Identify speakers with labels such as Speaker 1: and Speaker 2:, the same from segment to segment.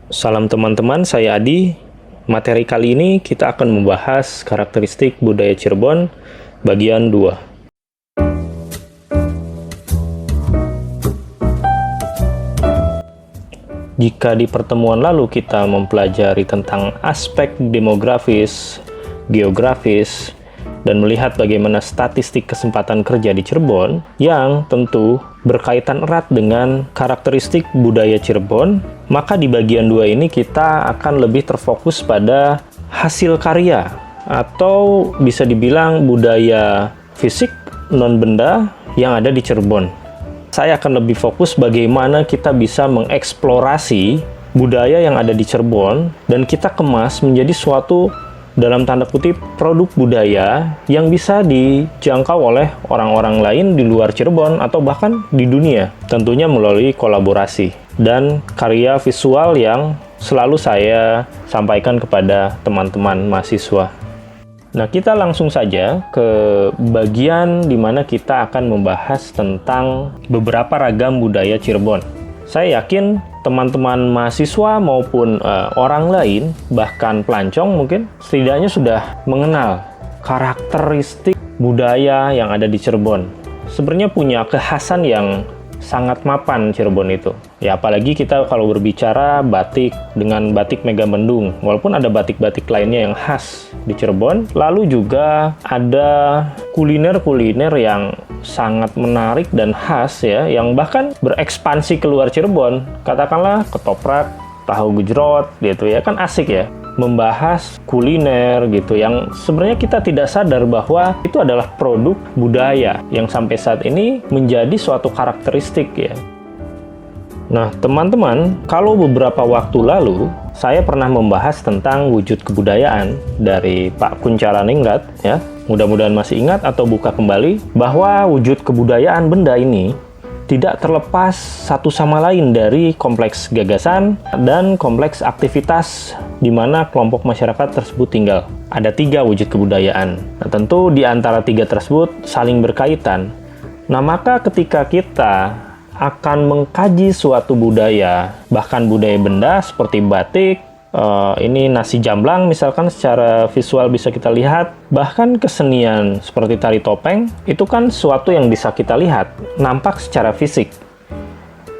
Speaker 1: Salam teman-teman, saya Adi. Materi kali ini kita akan membahas karakteristik budaya Cirebon bagian 2. Jika di pertemuan lalu kita mempelajari tentang aspek demografis, geografis, dan melihat bagaimana statistik kesempatan kerja di Cirebon yang tentu berkaitan erat dengan karakteristik budaya Cirebon, maka di bagian 2 ini kita akan lebih terfokus pada hasil karya atau bisa dibilang budaya fisik non-benda yang ada di Cirebon. Saya akan lebih fokus bagaimana kita bisa mengeksplorasi budaya yang ada di Cirebon dan kita kemas menjadi suatu dalam tanda kutip produk budaya yang bisa dijangkau oleh orang-orang lain di luar Cirebon atau bahkan di dunia, tentunya melalui kolaborasi dan karya visual yang selalu saya sampaikan kepada teman-teman mahasiswa. Nah, kita langsung saja ke bagian di mana kita akan membahas tentang beberapa ragam budaya Cirebon. Saya yakin teman-teman mahasiswa maupun orang lain, bahkan pelancong mungkin, setidaknya sudah mengenal karakteristik budaya yang ada di Cirebon. Sebenarnya punya kekhasan yang sangat mapan Cirebon itu. Ya, apalagi kita kalau berbicara batik dengan batik Megamendung, walaupun ada batik-batik lainnya yang khas di Cirebon, lalu juga ada kuliner-kuliner yang sangat menarik dan khas ya, yang bahkan berekspansi keluar Cirebon. Katakanlah ketoprak, tahu gejrot gitu ya, kan asik ya. Membahas kuliner gitu yang sebenarnya kita tidak sadar bahwa itu adalah produk budaya yang sampai saat ini menjadi suatu karakteristik ya. Nah, teman-teman, kalau beberapa waktu lalu saya pernah membahas tentang wujud kebudayaan dari Pak Kuncharaningrat ya. Mudah-mudahan masih ingat atau buka kembali bahwa wujud kebudayaan benda ini tidak terlepas satu sama lain dari kompleks gagasan dan kompleks aktivitas di mana kelompok masyarakat tersebut tinggal. Ada 3 wujud kebudayaan. Nah, tentu di antara 3 tersebut saling berkaitan. Nah, maka ketika kita akan mengkaji suatu budaya, bahkan budaya benda seperti batik, ini nasi jamblang misalkan secara visual bisa kita lihat, bahkan kesenian seperti tari topeng itu kan suatu yang bisa kita lihat nampak secara fisik.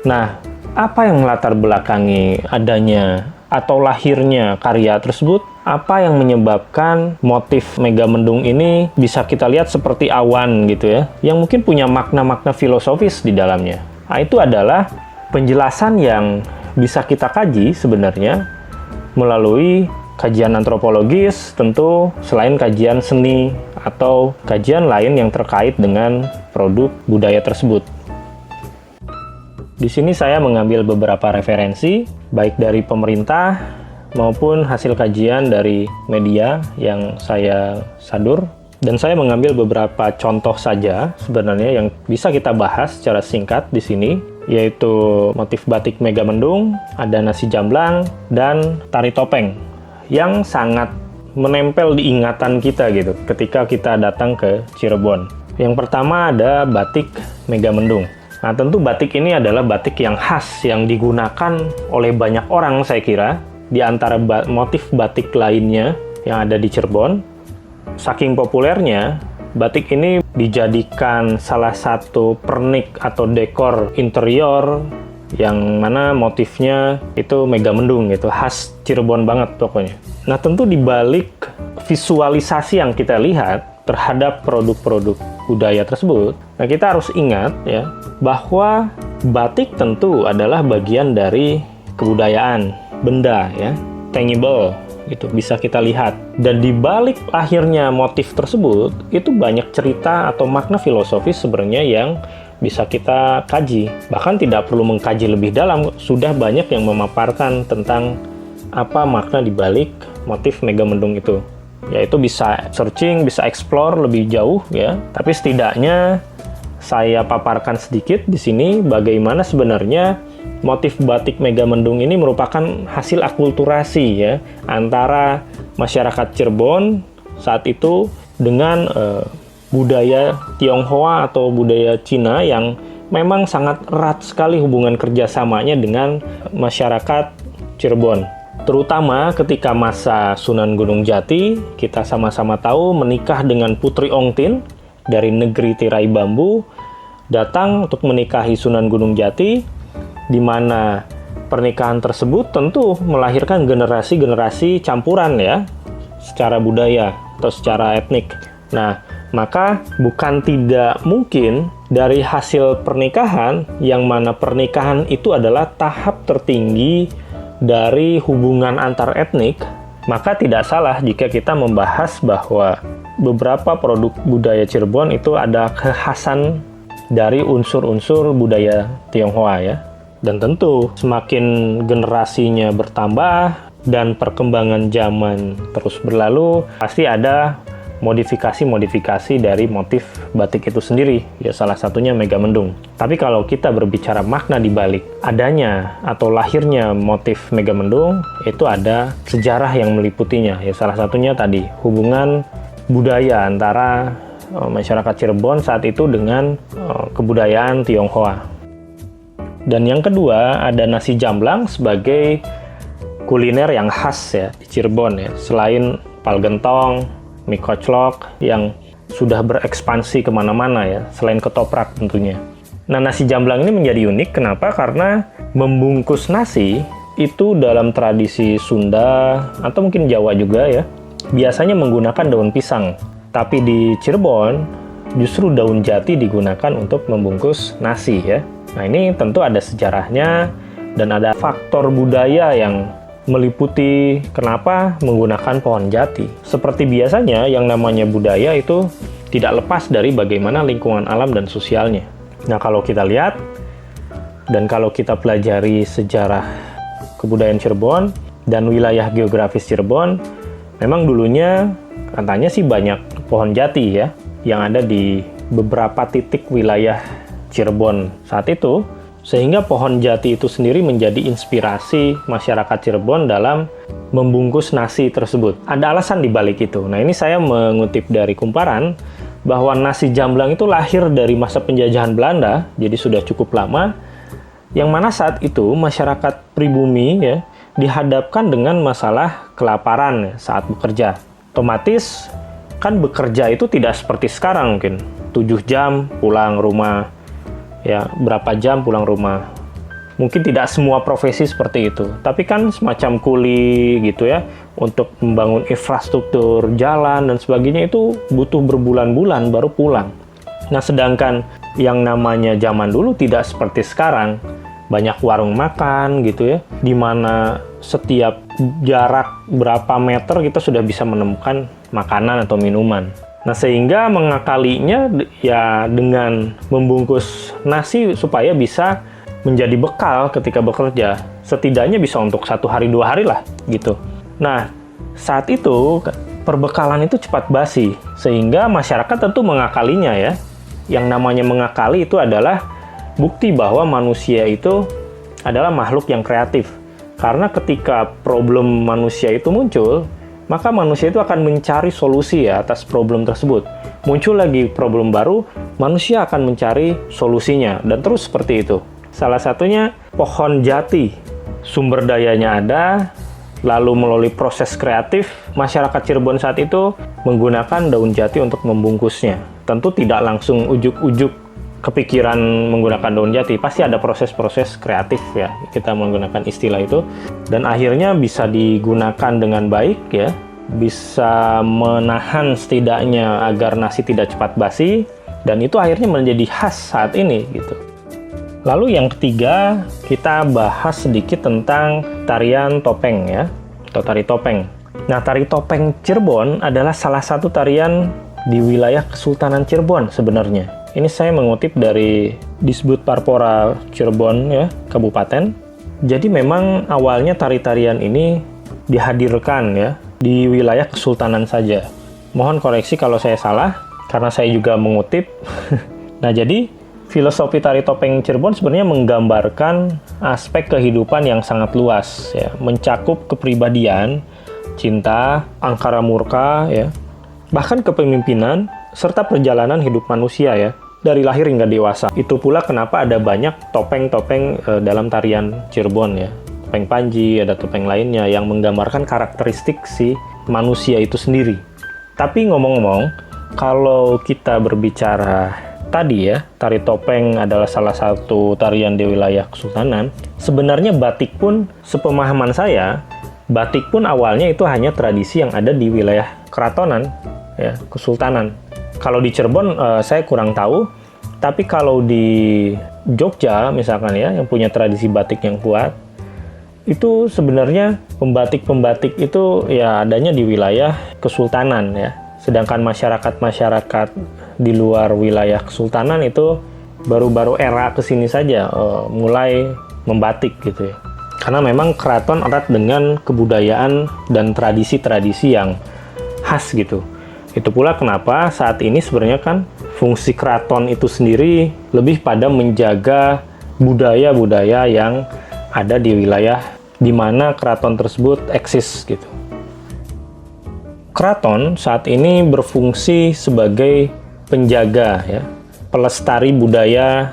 Speaker 1: Nah, apa yang melatar belakangi adanya atau lahirnya karya tersebut? Apa yang menyebabkan motif Megamendung ini bisa kita lihat seperti awan gitu ya, yang mungkin punya makna-makna filosofis di dalamnya. Nah, itu adalah penjelasan yang bisa kita kaji sebenarnya melalui kajian antropologis, tentu selain kajian seni atau kajian lain yang terkait dengan produk budaya tersebut. Di sini saya mengambil beberapa referensi, baik dari pemerintah maupun hasil kajian dari media yang saya sadur. Dan saya mengambil beberapa contoh saja sebenarnya yang bisa kita bahas secara singkat di sini, yaitu motif batik Megamendung, ada nasi jamblang, dan tari topeng yang sangat menempel di ingatan kita gitu ketika kita datang ke Cirebon. Yang pertama ada batik Megamendung. Nah, tentu batik ini adalah batik yang khas yang digunakan oleh banyak orang saya kira di antara motif batik lainnya yang ada di Cirebon. Saking populernya, batik ini dijadikan salah satu pernik atau dekor interior yang mana motifnya itu Megamendung gitu, khas Cirebon banget pokoknya. Nah, tentu di balik visualisasi yang kita lihat terhadap produk-produk budaya tersebut, nah kita harus ingat ya bahwa batik tentu adalah bagian dari kebudayaan, benda ya, tangible itu bisa kita lihat. Dan di balik akhirnya motif tersebut itu banyak cerita atau makna filosofis sebenarnya yang bisa kita kaji. Bahkan tidak perlu mengkaji lebih dalam, sudah banyak yang memaparkan tentang apa makna di balik motif Megamendung itu. Yaitu bisa searching, bisa explore lebih jauh ya. Tapi setidaknya saya paparkan sedikit di sini bagaimana sebenarnya motif batik Megamendung ini merupakan hasil akulturasi ya antara masyarakat Cirebon saat itu dengan budaya Tionghoa atau budaya Cina yang memang sangat erat sekali hubungan kerjasamanya dengan masyarakat Cirebon. Terutama ketika masa Sunan Gunung Jati, kita sama-sama tahu menikah dengan Putri Ongtin dari negeri tirai bambu, datang untuk menikahi Sunan Gunung Jati, di mana pernikahan tersebut tentu melahirkan generasi-generasi campuran ya, secara budaya atau secara etnik. Nah, maka bukan tidak mungkin dari hasil pernikahan, yang mana pernikahan itu adalah tahap tertinggi dari hubungan antar etnik, maka tidak salah jika kita membahas bahwa beberapa produk budaya Cirebon itu ada kekhasan dari unsur-unsur budaya Tionghoa ya. Dan tentu semakin generasinya bertambah dan perkembangan zaman terus berlalu, pasti ada modifikasi-modifikasi dari motif batik itu sendiri, ya salah satunya Megamendung. Tapi kalau kita berbicara makna di balik adanya atau lahirnya motif Megamendung, itu ada sejarah yang meliputinya, ya salah satunya tadi hubungan budaya antara masyarakat Cirebon saat itu dengan kebudayaan Tionghoa. Dan yang kedua, ada nasi jamblang sebagai kuliner yang khas ya di Cirebon ya, selain palgentong, mie koclok yang sudah berekspansi kemana-mana ya, selain ketoprak tentunya. Nah, nasi jamblang ini menjadi unik, kenapa? Karena membungkus nasi itu dalam tradisi Sunda, atau mungkin Jawa juga ya, biasanya menggunakan daun pisang. Tapi di Cirebon, justru daun jati digunakan untuk membungkus nasi ya. Nah, ini tentu ada sejarahnya, dan ada faktor budaya yang meliputi kenapa menggunakan pohon jati. Seperti biasanya, yang namanya budaya itu tidak lepas dari bagaimana lingkungan alam dan sosialnya. Nah, kalau kita lihat dan kalau kita pelajari sejarah kebudayaan Cirebon dan wilayah geografis Cirebon, memang dulunya katanya sih banyak pohon jati ya, yang ada di beberapa titik wilayah Cirebon saat itu. Sehingga pohon jati itu sendiri menjadi inspirasi masyarakat Cirebon dalam membungkus nasi tersebut. Ada alasan di balik itu. Nah, ini saya mengutip dari Kumparan, bahwa nasi jamblang itu lahir dari masa penjajahan Belanda, jadi sudah cukup lama, yang mana saat itu masyarakat pribumi ya, dihadapkan dengan masalah kelaparan ya, saat bekerja. Otomatis, kan bekerja itu tidak seperti sekarang mungkin. 7 jam pulang rumah, ya berapa jam pulang rumah. Mungkin tidak semua profesi seperti itu, tapi kan semacam kuli gitu ya, untuk membangun infrastruktur jalan dan sebagainya itu butuh berbulan-bulan baru pulang. Nah, sedangkan yang namanya zaman dulu tidak seperti sekarang, banyak warung makan gitu ya, di mana setiap jarak berapa meter kita sudah bisa menemukan makanan atau minuman. Nah, sehingga mengakalinya ya dengan membungkus nasi supaya bisa menjadi bekal ketika bekerja. Setidaknya bisa untuk 1 hari 2 hari lah gitu. Nah, saat itu perbekalan itu cepat basi, sehingga masyarakat tentu mengakalinya ya. Yang namanya mengakali itu adalah bukti bahwa manusia itu adalah makhluk yang kreatif. Karena ketika problem manusia itu muncul, maka manusia itu akan mencari solusi ya atas problem tersebut. Muncul lagi problem baru, manusia akan mencari solusinya, dan terus seperti itu. Salah satunya pohon jati. Sumber dayanya ada, lalu melalui proses kreatif, masyarakat Cirebon saat itu menggunakan daun jati untuk membungkusnya. Tentu tidak langsung ujuk-ujuk kepikiran menggunakan daun jati, pasti ada proses-proses kreatif ya, kita menggunakan istilah itu, dan akhirnya bisa digunakan dengan baik ya, bisa menahan setidaknya agar nasi tidak cepat basi, dan itu akhirnya menjadi khas saat ini gitu. Lalu yang ketiga, kita bahas sedikit tentang tarian topeng ya, atau tari topeng. Nah, tari topeng Cirebon adalah salah satu tarian di wilayah Kesultanan Cirebon sebenarnya. Ini saya mengutip dari Disbud Parpora Cirebon ya, Kabupaten. Jadi memang awalnya tari-tarian ini dihadirkan ya di wilayah Kesultanan saja. Mohon koreksi kalau saya salah, karena saya juga mengutip. Nah, jadi filosofi tari topeng Cirebon sebenarnya menggambarkan aspek kehidupan yang sangat luas ya, mencakup kepribadian, cinta, angkara murka ya, bahkan kepemimpinan serta perjalanan hidup manusia ya, dari lahir hingga dewasa. Itu pula kenapa ada banyak topeng-topeng dalam tarian Cirebon ya. topeng Panji, ada topeng lainnya yang menggambarkan karakteristik si manusia itu sendiri. Tapi ngomong-ngomong, kalau kita berbicara tadi ya, tari topeng adalah salah satu tarian di wilayah Kesultanan, sebenarnya batik pun, sepemahaman saya, batik pun awalnya itu hanya tradisi yang ada di wilayah keratonan, ya, Kesultanan. Kalau di Cirebon saya kurang tahu, tapi kalau di Jogja misalkan ya, yang punya tradisi batik yang kuat, itu sebenarnya pembatik-pembatik itu ya adanya di wilayah Kesultanan ya. Sedangkan masyarakat-masyarakat di luar wilayah Kesultanan itu baru-baru era kesini saja mulai membatik gitu ya. Karena memang keraton erat dengan kebudayaan dan tradisi-tradisi yang khas gitu. Itu pula kenapa saat ini sebenarnya kan fungsi keraton itu sendiri lebih pada menjaga budaya-budaya yang ada di wilayah di mana keraton tersebut eksis gitu. Keraton saat ini berfungsi sebagai penjaga ya, pelestari budaya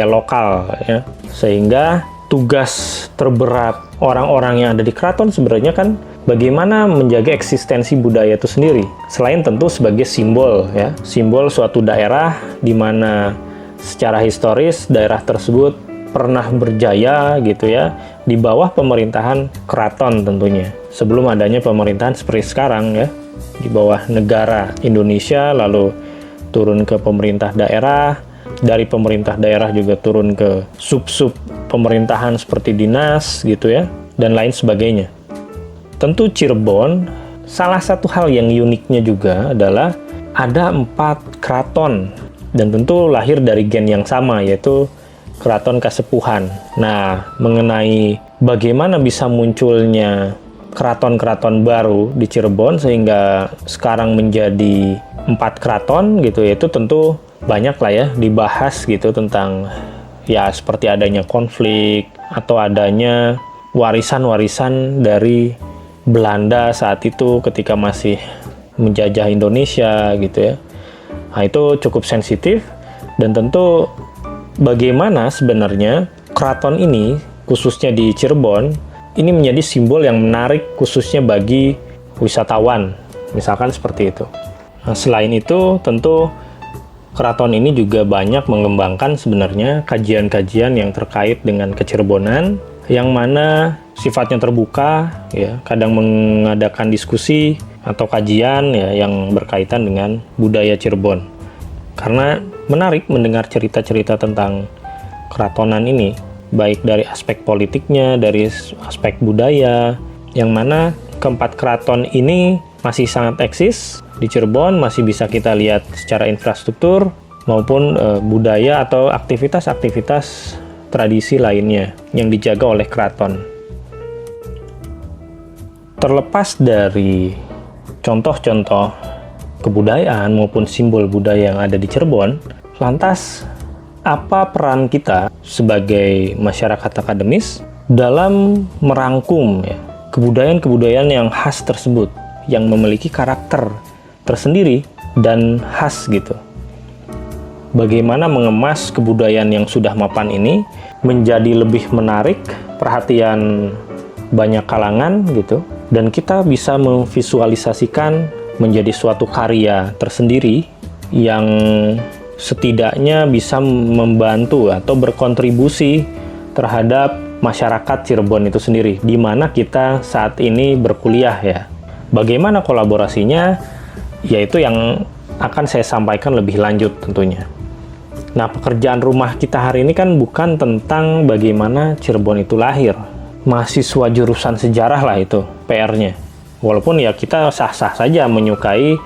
Speaker 1: lokal ya. Sehingga tugas terberat orang-orang yang ada di keraton sebenarnya kan bagaimana menjaga eksistensi budaya itu sendiri. Selain tentu sebagai simbol ya, simbol suatu daerah di mana secara historis daerah tersebut pernah berjaya gitu ya di bawah pemerintahan keraton tentunya. Sebelum adanya pemerintahan seperti sekarang ya, di bawah negara Indonesia lalu turun ke pemerintah daerah, dari pemerintah daerah juga turun ke sub-sub pemerintahan seperti dinas gitu ya, dan lain sebagainya. Tentu Cirebon, salah satu hal yang uniknya juga adalah ada 4 keraton, dan tentu lahir dari gen yang sama, yaitu Keraton Kasepuhan. Nah, mengenai bagaimana bisa munculnya keraton-keraton baru di Cirebon sehingga sekarang menjadi 4 keraton gitu, itu tentu banyak lah ya dibahas gitu tentang ya seperti adanya konflik atau adanya warisan-warisan dari Belanda saat itu ketika masih menjajah Indonesia gitu ya. Nah, itu cukup sensitif dan tentu bagaimana sebenarnya keraton ini khususnya di Cirebon ini menjadi simbol yang menarik khususnya bagi wisatawan, misalkan seperti itu. Nah, selain itu tentu keraton ini juga banyak mengembangkan sebenarnya kajian-kajian yang terkait dengan Kecirebonan yang mana sifatnya terbuka ya, kadang mengadakan diskusi atau kajian ya yang berkaitan dengan budaya Cirebon. Karena menarik mendengar cerita-cerita tentang keratonan ini, baik dari aspek politiknya, dari aspek budaya, yang mana keempat keraton ini masih sangat eksis di Cirebon, masih bisa kita lihat secara infrastruktur maupun budaya atau aktivitas-aktivitas tradisi lainnya yang dijaga oleh keraton. Terlepas dari contoh-contoh kebudayaan maupun simbol budaya yang ada di Cirebon, lantas apa peran kita sebagai masyarakat akademis dalam merangkum ya, kebudayaan-kebudayaan yang khas tersebut, yang memiliki karakter tersendiri dan khas gitu. Bagaimana mengemas kebudayaan yang sudah mapan ini menjadi lebih menarik perhatian banyak kalangan gitu, dan kita bisa memvisualisasikan menjadi suatu karya tersendiri yang setidaknya bisa membantu atau berkontribusi terhadap masyarakat Cirebon itu sendiri, di mana kita saat ini berkuliah ya. Bagaimana kolaborasinya? Yaitu yang akan saya sampaikan lebih lanjut tentunya. Nah, pekerjaan rumah kita hari ini kan bukan tentang bagaimana Cirebon itu lahir. Mahasiswa jurusan sejarah lah itu PR-nya. Walaupun ya kita sah-sah saja menyukai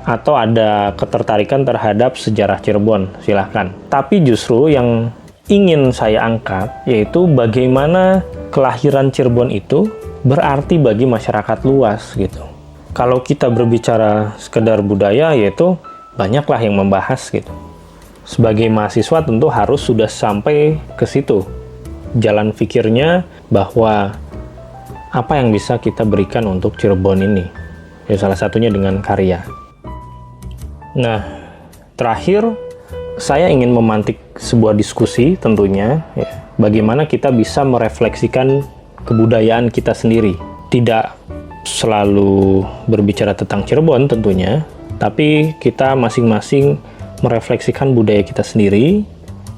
Speaker 1: atau ada ketertarikan terhadap sejarah Cirebon, silahkan. Tapi justru yang ingin saya angkat yaitu bagaimana kelahiran Cirebon itu berarti bagi masyarakat luas gitu. Kalau kita berbicara sekedar budaya, yaitu banyaklah yang membahas gitu. Sebagai mahasiswa tentu harus sudah sampai ke situ jalan pikirnya bahwa apa yang bisa kita berikan untuk Cirebon ini. Ya, salah satunya dengan karya. Nah, terakhir saya ingin memantik sebuah diskusi tentunya ya, bagaimana kita bisa merefleksikan kebudayaan kita sendiri. Tidak selalu berbicara tentang Cirebon tentunya, tapi kita masing-masing merefleksikan budaya kita sendiri,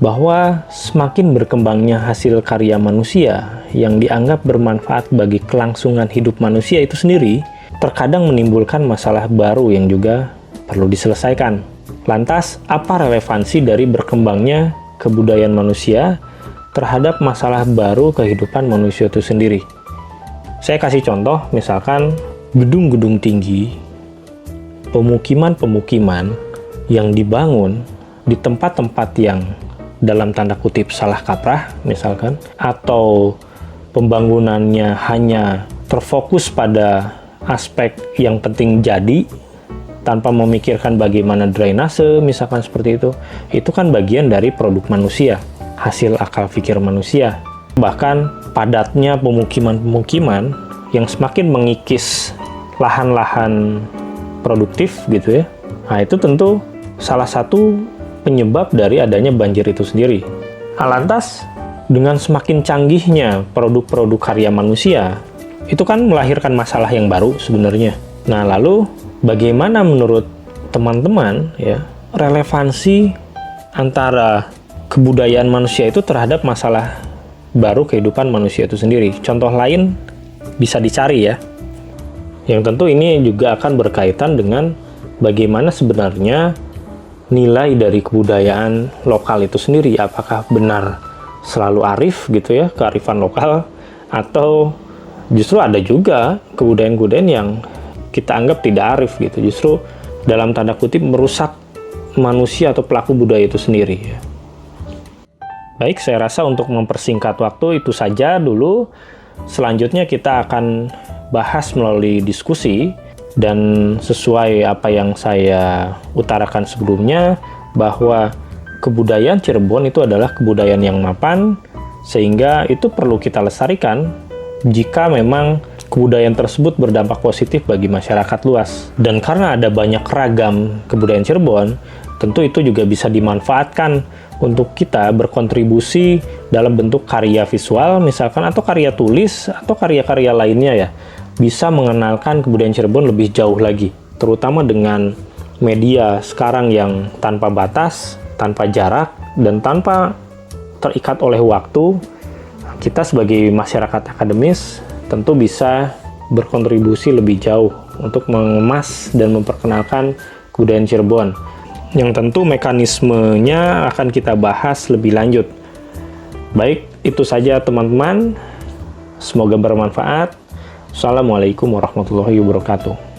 Speaker 1: bahwa semakin berkembangnya hasil karya manusia yang dianggap bermanfaat bagi kelangsungan hidup manusia itu sendiri, terkadang menimbulkan masalah baru yang juga perlu diselesaikan. Lantas, apa relevansi dari berkembangnya kebudayaan manusia terhadap masalah baru kehidupan manusia itu sendiri? Saya kasih contoh, misalkan gedung-gedung tinggi, pemukiman-pemukiman yang dibangun di tempat-tempat yang dalam tanda kutip salah kaprah misalkan, atau pembangunannya hanya terfokus pada aspek yang penting jadi tanpa memikirkan bagaimana drainase misalkan seperti itu kan bagian dari produk manusia, hasil akal pikir manusia. Bahkan padatnya pemukiman-pemukiman yang semakin mengikis lahan-lahan produktif gitu ya, nah itu tentu salah satu penyebab dari adanya banjir itu sendiri. Lantas, dengan semakin canggihnya produk-produk karya manusia, itu kan melahirkan masalah yang baru sebenarnya. Nah, lalu bagaimana menurut teman-teman ya relevansi antara kebudayaan manusia itu terhadap masalah baru kehidupan manusia itu sendiri? Contoh lain bisa dicari ya. Yang tentu ini juga akan berkaitan dengan bagaimana sebenarnya nilai dari kebudayaan lokal itu sendiri, apakah benar selalu arif gitu ya, kearifan lokal, atau justru ada juga kebudayaan-kebudayaan yang kita anggap tidak arif gitu, justru dalam tanda kutip merusak manusia atau pelaku budaya itu sendiri ya. Baik, saya rasa untuk mempersingkat waktu itu saja dulu. Selanjutnya kita akan bahas melalui diskusi. Dan sesuai apa yang saya utarakan sebelumnya, bahwa kebudayaan Cirebon itu adalah kebudayaan yang mapan, sehingga itu perlu kita lestarikan jika memang kebudayaan tersebut berdampak positif bagi masyarakat luas. Dan karena ada banyak ragam kebudayaan Cirebon, tentu itu juga bisa dimanfaatkan untuk kita berkontribusi dalam bentuk karya visual misalkan, atau karya tulis, atau karya-karya lainnya ya, bisa mengenalkan kebudayaan Cirebon lebih jauh lagi, terutama dengan media sekarang yang tanpa batas, tanpa jarak, dan tanpa terikat oleh waktu. Kita sebagai masyarakat akademis tentu bisa berkontribusi lebih jauh untuk mengemas dan memperkenalkan kebudayaan Cirebon, yang tentu mekanismenya akan kita bahas lebih lanjut. Baik, itu saja teman-teman, semoga bermanfaat. Assalamualaikum warahmatullahi wabarakatuh.